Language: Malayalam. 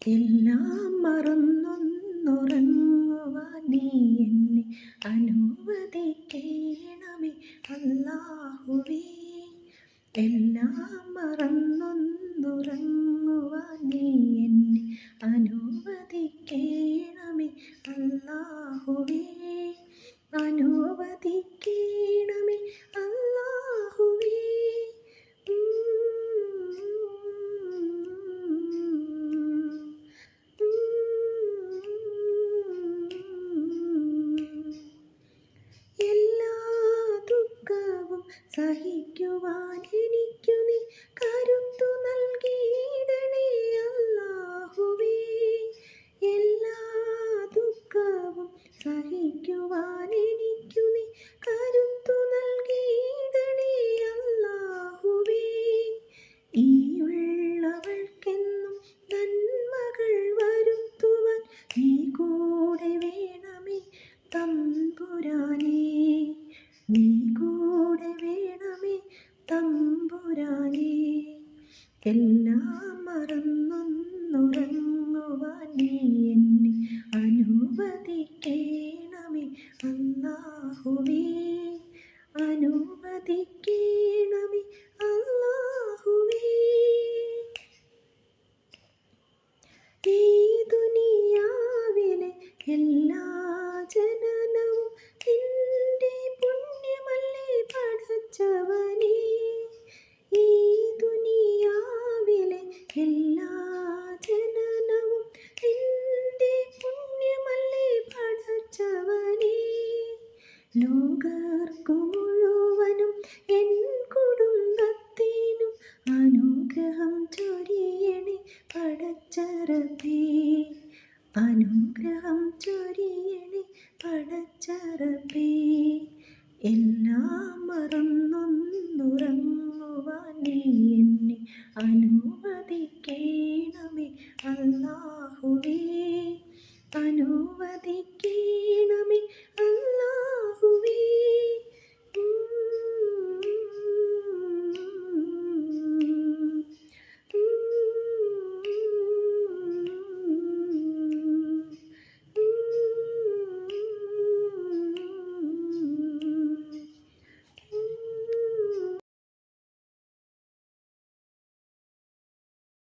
എല്ലാം മറന്നൊന്നുറങ്ങുവാൻ നീ എന്നെ അനുവദിക്കണമേ അല്ലാഹുവേ. എല്ലാം മറന്നൊന്നുറങ്ങുവാൻ നീ എന്നെ അനുവദിക്കണമേ അല്ലാഹുവേ. അനുവദിക്കണമേ അല്ലാഹുവേ. എല്ലാ ദുഃഖവും സഹിക്കുവാൻ എനിക്കു നീ കരുത്തു നൽകിയിടണേ അല്ലാഹുവേ. എല്ലാ ദുഃഖവും സഹിക്കുവാൻ എനിക്കു നീ കരുത്തു നൽകിയിടണേ അല്ലാഹുവേ. ഈയുള്ളവൾക്കെന്നും നന്മകൾ വരുത്തുവാൻ നീ കൂടെ വേണമേ തമ്പുരാനേ. നീ കൂടെ വേണമേ തമ്പുരാനേ. എല്ലാം മറന്നൊന്നുറങ്ങുവാൻ നീ എന്നെ അനുവദിക്കണമേ അല്ലാഹുവേ. അനുവദിക്കണമേ അല്ലാഹുവേ. ഈ ദുനിയാവിലെ എല്ലാ ജനനവും നിന്റെ പുണ്യമല്ലേ പടച്ചവനേ. ഈ ദുനിയാവിലെ എല്ലാ ജനനവും നിന്റെ പുണ്യമല്ലേ പടച്ചവനേ. ലോകർക്കു മുഴുവനും എൻ കുടുംബത്തിനും അനുഗ്രഹം ചൊരിയണേ പടച്ചറബേ. അനുഗ്രഹം ചൊരിയണേ പടച്ചറബേ. എല്ലാം മറന്നൊന്നുറങ്ങുവാൻ നീ എന്നെ അനുവദിക്കണമേ അല്ലാഹുവേ. അനുവദിക്കണമേ